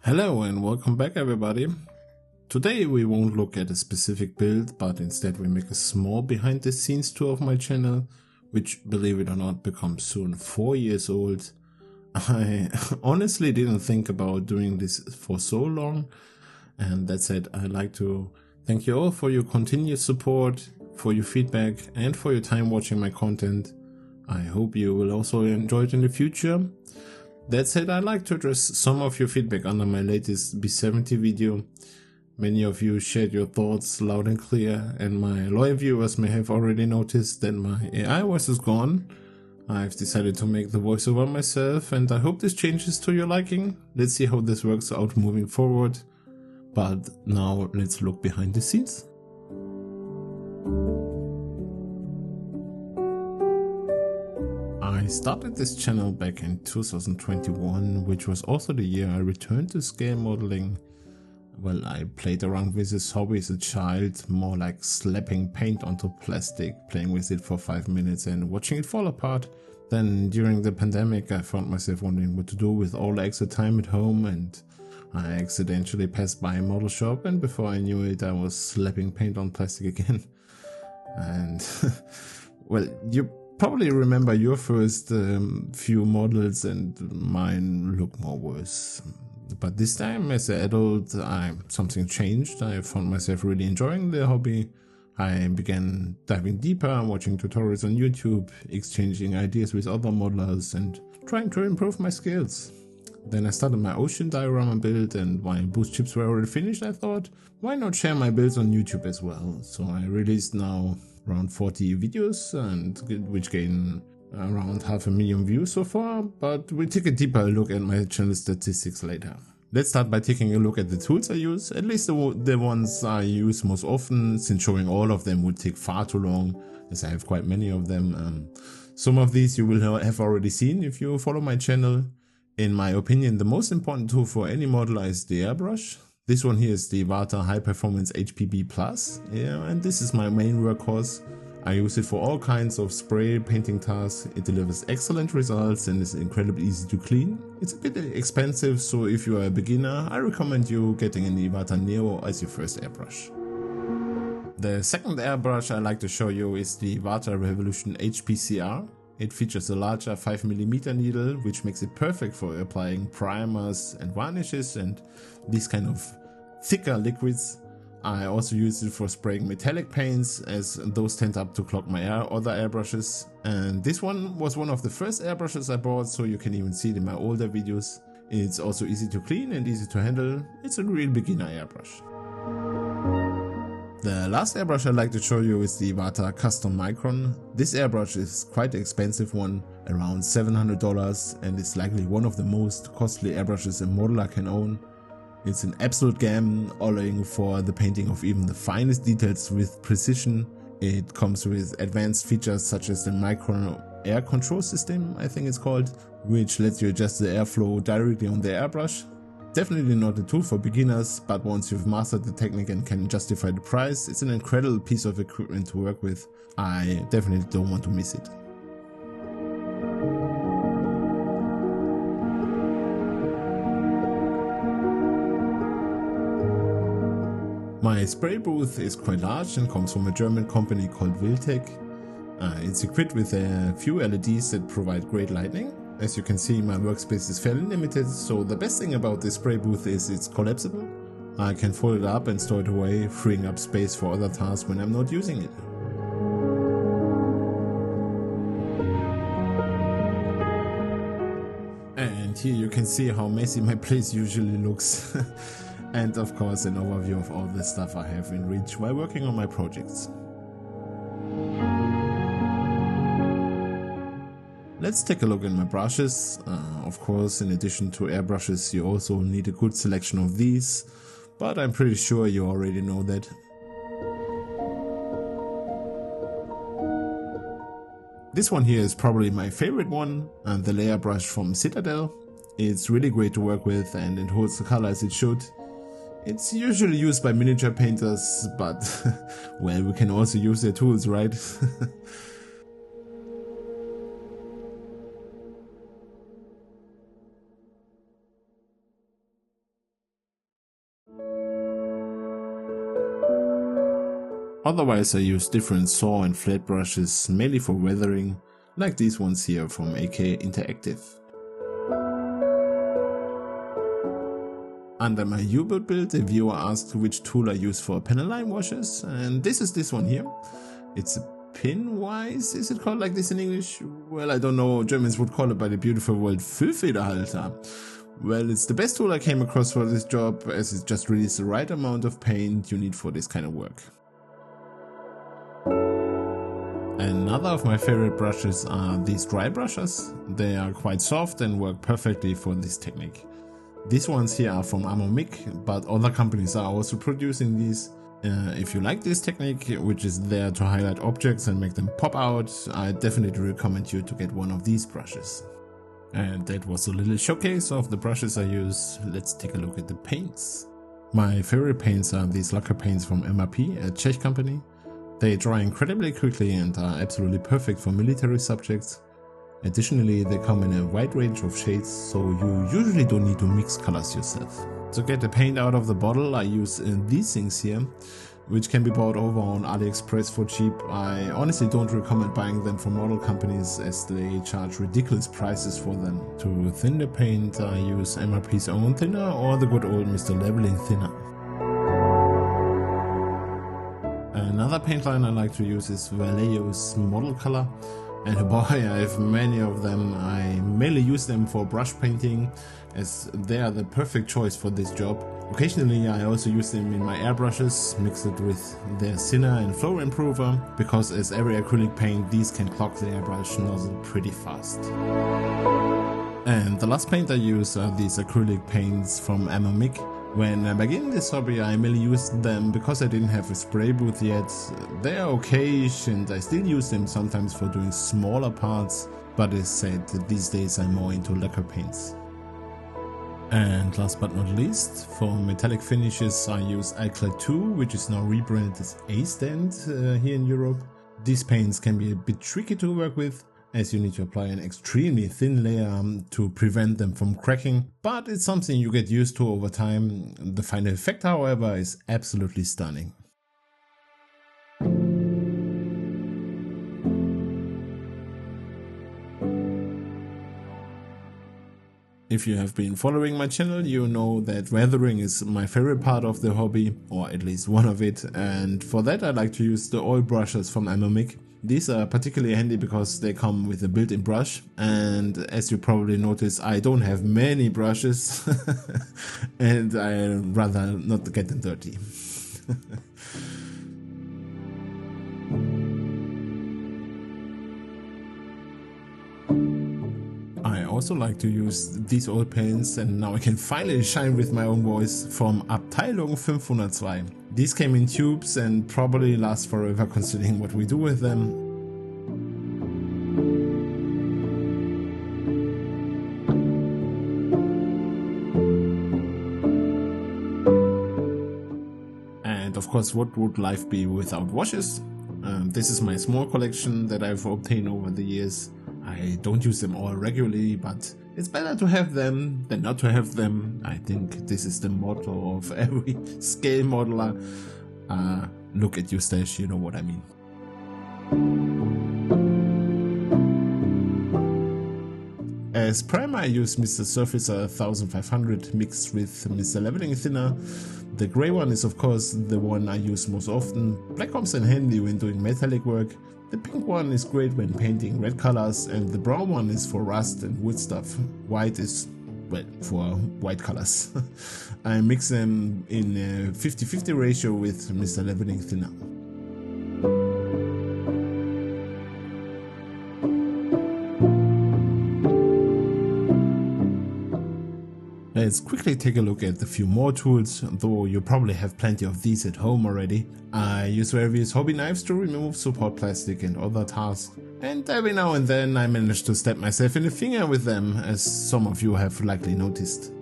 Hello and welcome back everybody. Today we won't look at a specific build, but instead we make a small behind the scenes tour of my channel, which, believe it or not, becomes soon 4 years old. I honestly didn't think about doing this for so long, and that said, I'd like to thank you all for your continued support, for your feedback, and for your time watching my content. I hope you will also enjoy it in the future. That said, I'd like to address some of your feedback under my latest B70 video. Many of you shared your thoughts loud and clear, and my loyal viewers may have already noticed that my AI voice is gone. I've decided to make the voiceover myself, and I hope this changes to your liking. Let's see how this works out moving forward. But now let's look behind the scenes. I started this channel back in 2021, which was also the year I returned to scale modeling. Well, I played around with this hobby as a child, more like slapping paint onto plastic, playing with it for 5 minutes and watching it fall apart. Then during the pandemic I found myself wondering what to do with all the extra time at home, and I accidentally passed by a model shop, and before I knew it I was slapping paint on plastic again. And well, you probably remember your first few models, and mine look more worse. But this time as an adult, something changed. I found myself really enjoying the hobby. I began diving deeper, watching tutorials on YouTube, exchanging ideas with other modelers, and trying to improve my skills. Then I started my ocean diorama build, and while boost chips were already finished, I thought, why not share my builds on YouTube as well? So I released now around 40 videos, and which gain around 500,000 views so far, but we'll take a deeper look at my channel statistics later. Let's start by taking a look at the tools I use, at least the ones I use most often, since showing all of them would take far too long, as I have quite many of them. Some of these you will have already seen if you follow my channel. In my opinion, the most important tool for any modeler is the airbrush. This one here is the Vata High Performance HPB Plus, and this is my main workhorse. I use it for all kinds of spray painting tasks. It delivers excellent results and is incredibly easy to clean. It's a bit expensive, so if you are a beginner, I recommend you getting an Vata Neo as your first airbrush. The second airbrush I like to show you is the Vata Revolution HPCR. It features a larger 5mm needle, which makes it perfect for applying primers and varnishes and these kind of thicker liquids. I also use it for spraying metallic paints, as those tend up to clog my other airbrushes. And this one was one of the first airbrushes I bought, so you can even see it in my older videos. It's also easy to clean and easy to handle. It's a real beginner airbrush. The last airbrush I'd like to show you is the Vata Custom Micron. This airbrush is quite an expensive one, around $700, and it's likely one of the most costly airbrushes a modeler can own. It's an absolute gem, allowing for the painting of even the finest details with precision. It comes with advanced features such as the Micron Air Control System, I think it's called, which lets you adjust the airflow directly on the airbrush. Definitely not a tool for beginners, but once you've mastered the technique and can justify the price, it's an incredible piece of equipment to work with. I definitely don't want to miss it. My spray booth is quite large and comes from a German company called Wiltec. It's equipped with a few LEDs that provide great lighting. As you can see, my workspace is fairly limited, so the best thing about this spray booth is it's collapsible. I can fold it up and store it away, freeing up space for other tasks when I'm not using it. And here you can see how messy my place usually looks. And of course an overview of all the stuff I have in reach while working on my projects. Let's take a look at my brushes. Of course, in addition to airbrushes, you also need a good selection of these, but I'm pretty sure you already know that. This one here is probably my favorite one, the layer brush from Citadel. It's really great to work with and it holds the color as it should. It's usually used by miniature painters, but well, we can also use their tools, right? Otherwise I use different saw and flat brushes mainly for weathering, like these ones here from AK Interactive. Under my U-boat build, a viewer asked which tool I use for panel line washes, and this is this one here. It's a Pinwise, is it called like this in English? Well, I don't know, Germans would call it by the beautiful word Füllfederhalter. Well, it's the best tool I came across for this job, as it just releases the right amount of paint you need for this kind of work. Another of my favorite brushes are these dry brushes. They are quite soft and work perfectly for this technique. These ones here are from Ammomic, but other companies are also producing these. If you like this technique, which is there to highlight objects and make them pop out, I definitely recommend you to get one of these brushes. And that was a little showcase of the brushes I use. Let's take a look at the paints. My favorite paints are these lacquer paints from MRP, a Czech company. They dry incredibly quickly and are absolutely perfect for military subjects. Additionally, they come in a wide range of shades, so you usually don't need to mix colors yourself. To get the paint out of the bottle, I use these things here, which can be bought over on AliExpress for cheap. I honestly don't recommend buying them from model companies, as they charge ridiculous prices for them. To thin the paint, I use MRP's own thinner or the good old Mr. Leveling thinner. Another paint line I like to use is Vallejo's Model Color. And boy, I have many of them. I mainly use them for brush painting, as they are the perfect choice for this job. Occasionally I also use them in my airbrushes, mix it with their thinner and flow improver, because as every acrylic paint, these can clog the airbrush nozzle pretty fast. And the last paint I use are these acrylic paints from Ammomic. When I began this hobby, I mainly used them because I didn't have a spray booth yet. They are okay-ish and I still use them sometimes for doing smaller parts, but as said, these days I'm more into lacquer paints. And last but not least, for metallic finishes I use iClad 2, which is now rebranded as A-Stand here in Europe. These paints can be a bit tricky to work with, as you need to apply an extremely thin layer to prevent them from cracking, but it's something you get used to over time. The final effect, however, is absolutely stunning. If you have been following my channel, you know that weathering is my favorite part of the hobby, or at least one of it, and for that I like to use the oil brushes from Ammomic. These are particularly handy because they come with a built-in brush, and as you probably notice, I don't have many brushes and I'd rather not get them dirty. I also like to use these oil paints, and now I can finally shine with my own voice, from Abteilung 502. These came in tubes and probably last forever considering what we do with them. And of course, what would life be without washes? This is my small collection that I've obtained over the years. I don't use them all regularly, but it's better to have them than not to have them. I think this is the motto of every scale modeler. Look at your stash, you know what I mean. As primer I use Mr. Surfacer 1500 mixed with Mr. Leveling thinner. The grey one is of course the one I use most often. Black comes in handy when doing metallic work. The pink one is great when painting red colors, and the brown one is for rust and wood stuff. White is, well, for white colors. I mix them in a 50-50 ratio with Mr. Leveling thinner. Let's quickly take a look at a few more tools, though you probably have plenty of these at home already. I use various hobby knives to remove support plastic and other tasks, and every now and then I manage to stab myself in the finger with them, as some of you have likely noticed.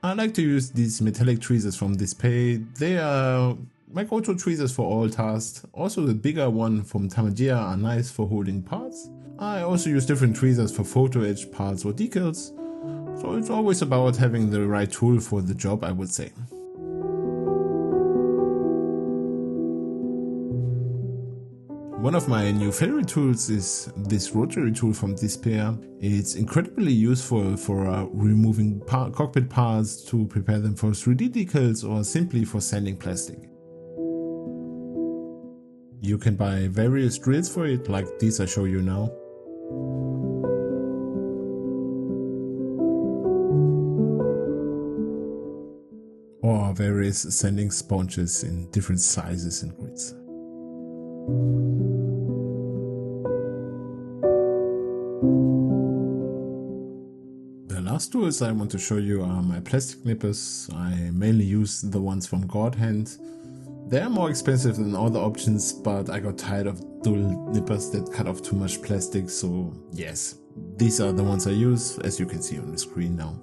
I like to use these metallic tweezers from Display. They are my go-to tweezers for all tasks. Also the bigger one from Tamiya are nice for holding parts. I also use different tweezers for photo etch parts or decals. So it's always about having the right tool for the job, I would say. One of my new favorite tools is this rotary tool from Despair. It's incredibly useful for removing cockpit parts to prepare them for 3D decals or simply for sanding plastic. You can buy various drills for it, like these I show you now. Or various sanding sponges in different sizes and grids. The last tools I want to show you are my plastic nippers. I mainly use the ones from Godhand. They are more expensive than other options, but I got tired of dual nippers that cut off too much plastic, so yes, these are the ones I use, as you can see on the screen now.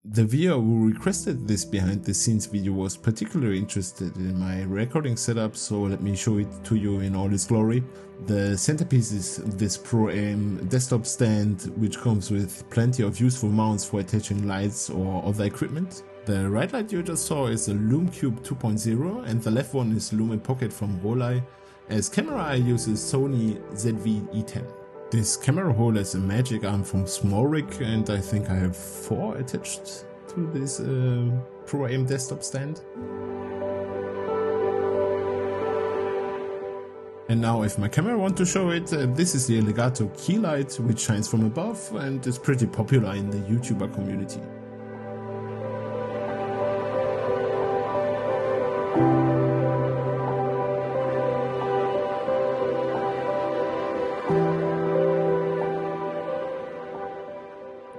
The viewer who requested this behind the scenes video was particularly interested in my recording setup, so let me show it to you in all its glory. The centerpiece is this Pro-Aim desktop stand, which comes with plenty of useful mounts for attaching lights or other equipment. The right light you just saw is a LumeCube 2.0 and the left one is Lumen Pocket from Rolei. As camera I use a Sony ZV-E10. This camera holder is a magic arm from SmallRig, and I think I have 4 attached to this Pro-Aim desktop stand. And now if my camera wants to show it, this is the Elgato key light, which shines from above and is pretty popular in the YouTuber community.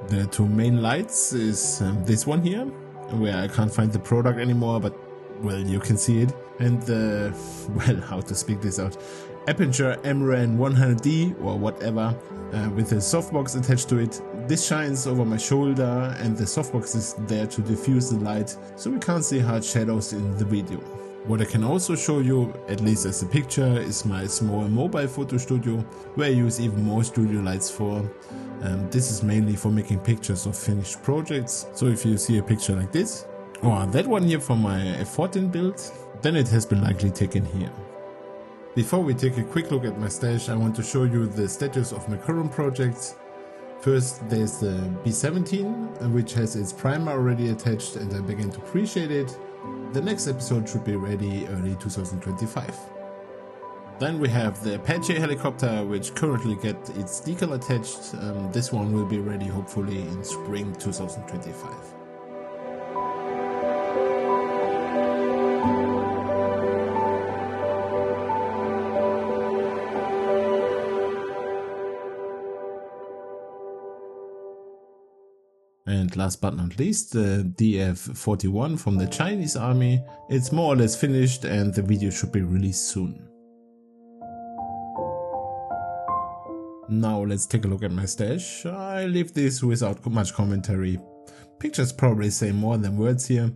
The 2 main lights is this one here, where I can't find the product anymore, but well, you can see it. And the, well, how to speak this out, Aperture MRAN 100D or whatever, with a softbox attached to it. This shines over my shoulder and the softbox is there to diffuse the light, so we can't see hard shadows in the video. What I can also show you, at least as a picture, is my small mobile photo studio, where I use even more studio lights for. This is mainly for making pictures of finished projects, so if you see a picture like this, or that one here from my F14 build, then it has been likely taken here. Before we take a quick look at my stash, I want to show you the status of my current projects. First there's the B17, which has its primer already attached and I began to appreciate it. The next episode should be ready early 2025. Then we have the Apache helicopter, which currently gets its decal attached. This one will be ready hopefully in spring 2025. And last but not least, the DF-41 from the Chinese army. It's more or less finished and the video should be released soon. Now let's take a look at my stash. I leave this without much commentary. Pictures probably say more than words here.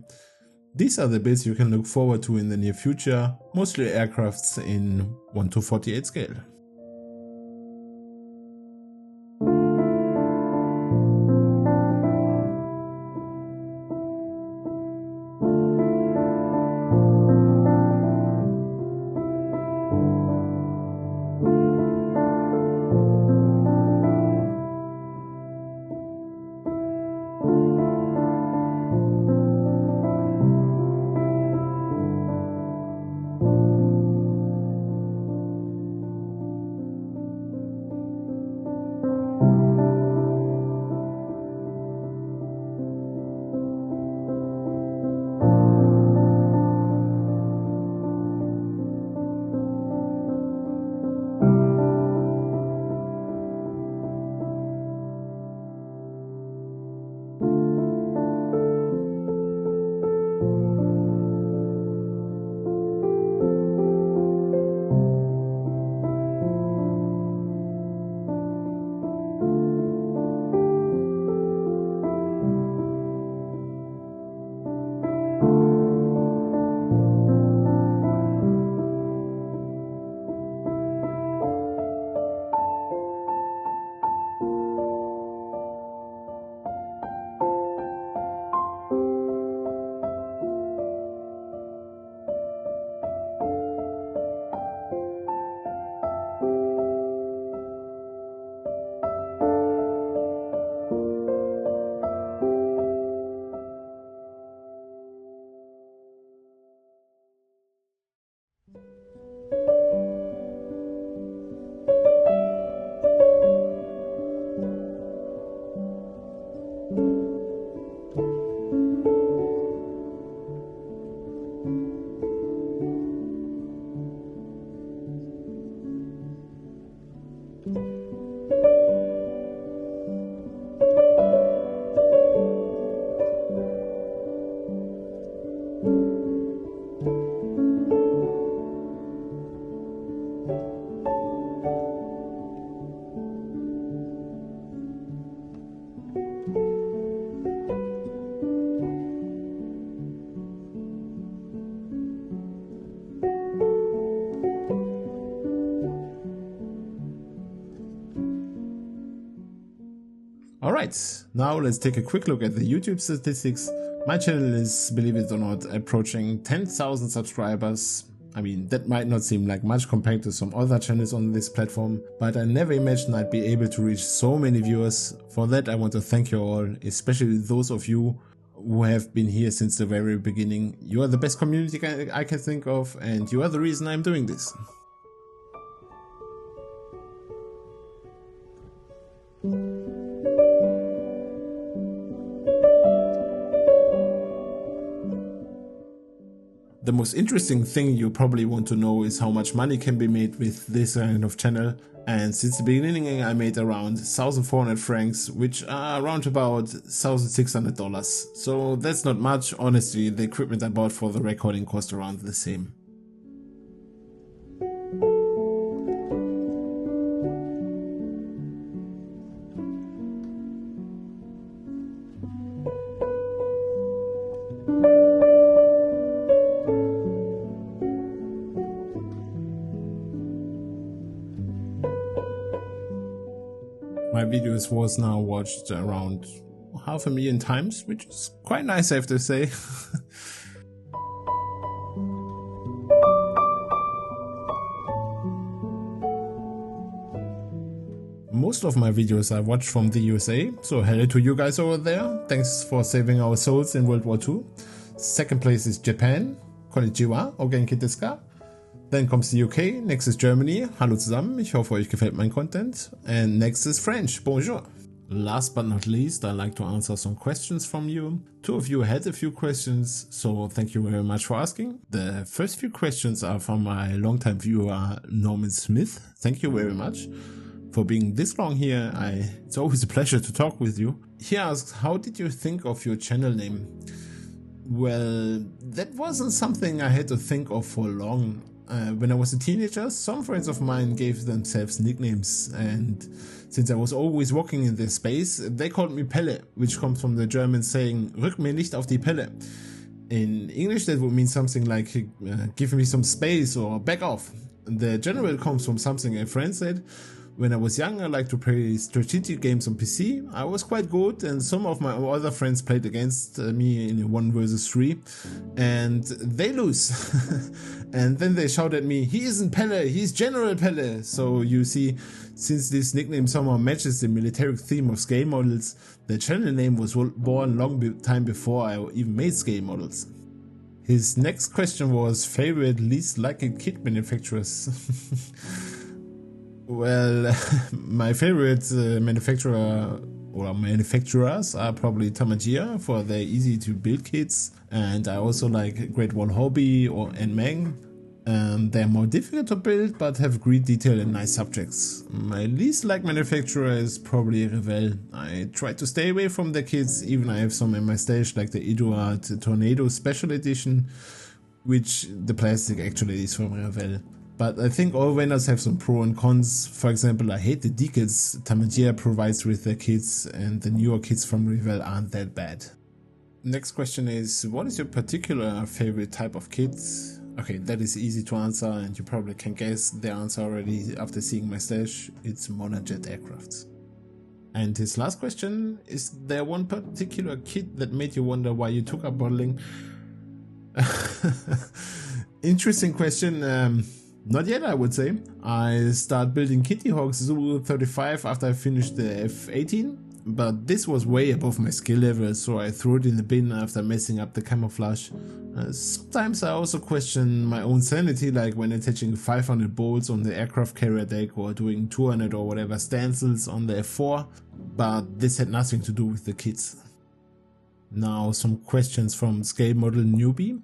These are the builds you can look forward to in the near future, mostly aircrafts in 1:48 scale. Alright, now let's take a quick look at the YouTube statistics. My channel is, believe it or not, approaching 10,000 subscribers. I mean, that might not seem like much compared to some other channels on this platform, but I never imagined I'd be able to reach so many viewers. For that I want to thank you all, especially those of you who have been here since the very beginning. You are the best community I can think of, and you are the reason I'm doing this. The most interesting thing you probably want to know is how much money can be made with this kind of channel, and since the beginning I made around 1,400 francs, which are around about $1,600. So that's not much. Honestly, the equipment I bought for the recording cost around the same. My videos was now watched around 500,000 times, which is quite nice, I have to say. Most of my videos are watched from the USA, so hello to you guys over there. Thanks for saving our souls in World War II. Second place is Japan. Konnichiwa, o genki desu ka? Then comes the UK, next is Germany, hallo zusammen, ich hoffe euch gefällt mein Content. And next is French, bonjour. Last but not least, I'd like to answer some questions from you. Two of you had a few questions, so thank you very much for asking. The first few questions are from my longtime viewer Norman Smith. Thank you very much for being this long here. It's always a pleasure to talk with you. He asks, how did you think of your channel name? Well, that wasn't something I had to think of for long. When I was a teenager, some friends of mine gave themselves nicknames, and since I was always walking in this space, they called me Pelle, which comes from the German saying, rück mir nicht auf die Pelle. In English that would mean something like, give me some space or back off. The general comes from something a friend said. When I was young, I liked to play strategic games on PC. I was quite good, and some of my other friends played against me in a 1 versus 3, and they lose. And then they shout at me, he isn't Pelle, he's General Pelle. So you see, since this nickname somehow matches the military theme of scale models, the channel name was born long time before I even made scale models. His next question was favorite least liked kit manufacturers. Well, my favorite manufacturer or manufacturers are probably Tamagia for their easy to build kits, and I also like Great Wall Hobby and Meng. They're more difficult to build but have great detail and nice subjects. My least liked manufacturer is probably Revell. I try to stay away from their kits, even I have some in my stash like the Eduard Tornado Special Edition, which the plastic actually is from Revell. But I think all vendors have some pros and cons. For example, I hate the decals Tamagia provides with their kits, and the newer kits from Revell aren't that bad. Next question is, what is your particular favorite type of kits? Okay, that is easy to answer, and you probably can guess the answer already after seeing my stash. It's Monajet aircrafts. And his last question, is there one particular kit that made you wonder why you took up modeling? Interesting question. Not yet, I would say. I started building Kitty Hawk's Zulu 35 after I finished the F-18, but this was way above my skill level, so I threw it in the bin after messing up the camouflage. Sometimes I also question my own sanity, like when attaching 500 bolts on the aircraft carrier deck or doing 200 or whatever stencils on the F4, but this had nothing to do with the kits. Now some questions from Scale Model Newbie.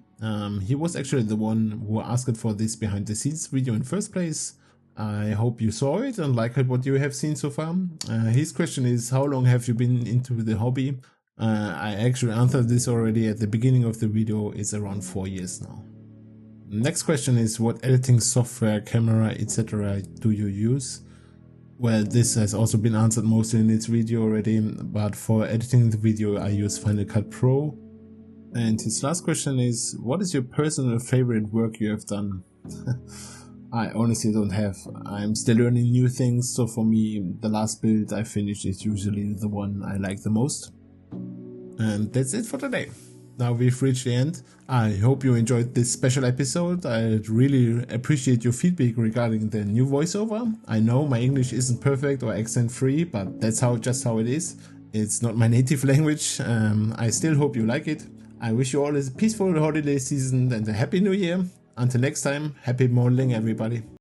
He was actually the one who asked for this behind the scenes video in first place. I hope you saw it and liked what you have seen so far. His question is, how long have you been into the hobby? I actually answered this already at the beginning of the video. It's around 4 years now. Next question is, what editing software, camera, etc. do you use? Well, this has also been answered mostly in this video already, but for editing the video I use Final Cut Pro. And his last question is, what is your personal favorite work you have done? I honestly don't have. I'm still learning new things, so for me, the last build I finish is usually the one I like the most. And that's it for today. Now we've reached the end. I hope you enjoyed this special episode. I really appreciate your feedback regarding the new voiceover. I know my English isn't perfect or accent free, but that's just how it is. It's not my native language. I still hope you like it. I wish you all a peaceful holiday season and a happy new year. Until next time, happy modeling everybody.